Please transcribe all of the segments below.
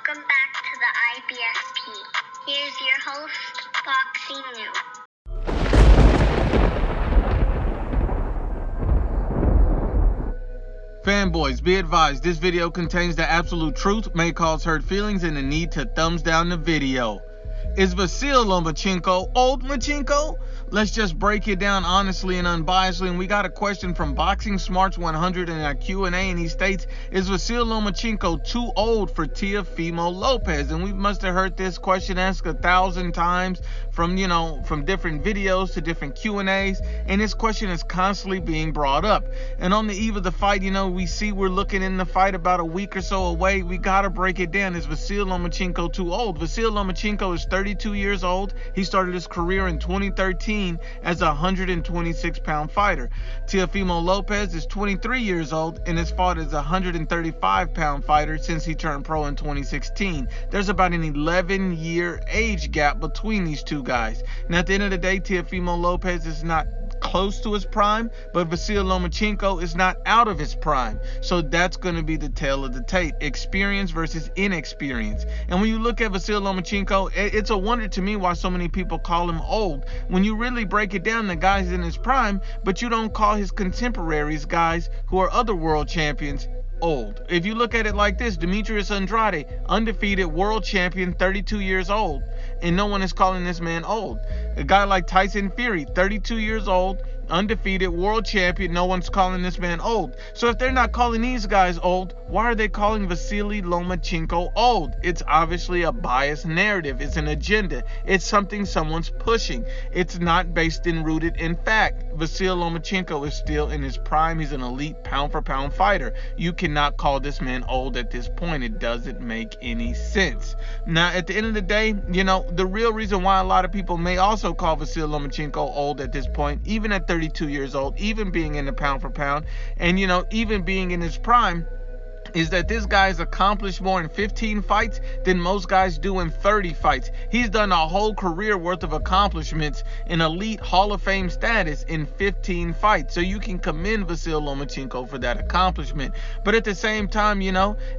Welcome back to the IBFP. Here's your host, Boxing New. Fanboys, be advised, this video contains the absolute truth, may cause hurt feelings, and the need to thumbs down the video. Is Vasyl Lomachenko old Lomachenko? Let's just break it down honestly and unbiasedly. And we got a question from Boxing Smarts 100 in our Q&A, and he states, is Vasyl Lomachenko too old for Teofimo Lopez? And we must have heard this question asked 1,000 times from different videos to different Q&As, and this question is constantly being brought up. And on the eve of the fight, we're looking in the fight about a week or so away. We got to break it down. Is Vasyl Lomachenko too old? Vasyl Lomachenko is 32 years old. He started his career in 2013 as a 126-pound fighter. Teofimo Lopez is 23 years old and has fought as a 135-pound fighter since he turned pro in 2016. There's about an 11-year age gap between these two guys. Now, at the end of the day, Teofimo Lopez is not close to his prime, but Vasyl Lomachenko is not out of his prime. So that's going to be the tale of the tape. Experience versus inexperience. And when you look at Vasyl Lomachenko, it's a wonder to me why so many people call him old. When you really break it down, the guy's in his prime, but you don't call his contemporaries, guys who are other world champions, old. If you look at it like this, Demetrius Andrade, undefeated world champion, 32 years old, and no one is calling this man old. A guy like Tyson Fury, 32 years old, undefeated world champion, no one's calling this man old. So if they're not calling these guys old, why are they calling Vasyl Lomachenko old? It's obviously a biased narrative. It's an agenda. It's something someone's pushing. It's not based and rooted in fact. Vasyl Lomachenko is still in his prime. He's an elite pound-for-pound fighter. You cannot call this man old at this point. It doesn't make any sense. Now, at the end of the day, the real reason why a lot of people may also call Vasyl Lomachenko old at this point, even at 32 years old, even being in the pound-for-pound, and, even being in his prime, is that this guy's accomplished more in 15 fights than most guys do in 30 fights. He's done a whole career worth of accomplishments in elite Hall of Fame status in 15 fights. So you can commend Vasyl Lomachenko for that accomplishment. But at the same time,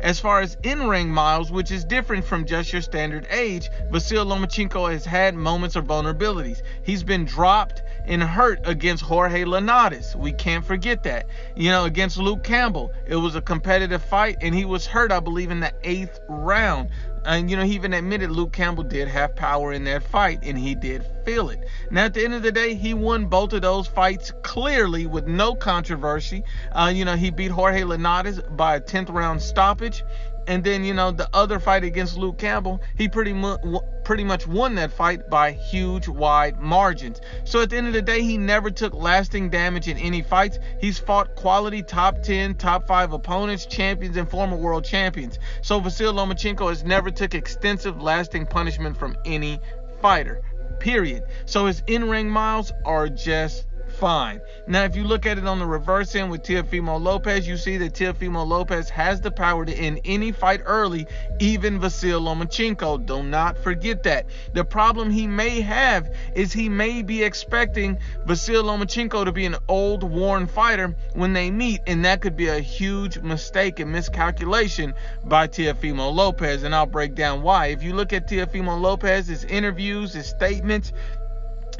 as far as in-ring miles, which is different from just your standard age, Vasyl Lomachenko has had moments of vulnerabilities. He's been dropped and hurt against Jorge Linares. We can't forget that. Against Luke Campbell, it was a competitive fight, and he was hurt, I believe, in the 8th round. And, he even admitted Luke Campbell did have power in that fight, and he did feel it. Now, at the end of the day, he won both of those fights clearly with no controversy. He beat Jorge Linares by a 10th round stoppage. And then, the other fight against Luke Campbell, he pretty much won that fight by huge, wide margins. So at the end of the day, he never took lasting damage in any fights. He's fought quality top 10, top 5 opponents, champions, and former world champions. So Vasyl Lomachenko has never took extensive, lasting punishment from any fighter, period. So his in-ring miles are just fine. Now, if you look at it on the reverse end with Teofimo Lopez, you see that Teofimo Lopez has the power to end any fight early, even Vasyl Lomachenko. Do not forget that. The problem he may have is he may be expecting Vasyl Lomachenko to be an old, worn fighter when they meet, and that could be a huge mistake and miscalculation by Teofimo Lopez, and I'll break down why. If you look at Teofimo Lopez, his interviews, his statements,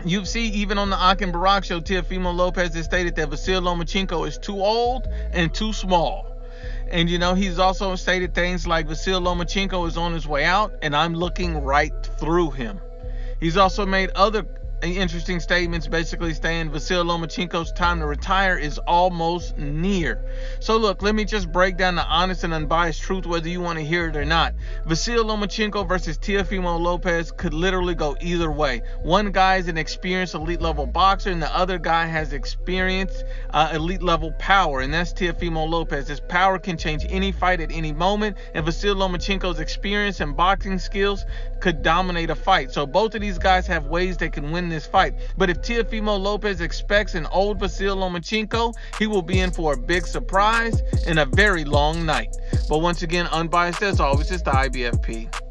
you see, even on the Akin Barak show, Teofimo Lopez has stated that Vasyl Lomachenko is too old and too small. And, he's also stated things like Vasyl Lomachenko is on his way out, and I'm looking right through him. He's also made other interesting statements, basically saying Vasyl Lomachenko's time to retire is almost near. So look, let me just break down the honest and unbiased truth, whether you want to hear it or not. Vasyl Lomachenko versus Teofimo Lopez could literally go either way. One guy is an experienced elite level boxer, and the other guy has experienced elite level power, and that's Teofimo Lopez. His power can change any fight at any moment, and Vasyl Lomachenko's experience and boxing skills could dominate a fight. So both of these guys have ways they can win this fight. But if Teofimo Lopez expects an old Vasyl Lomachenko, he will be in for a big surprise and a very long night. But once again, unbiased as always, it's the IBFP.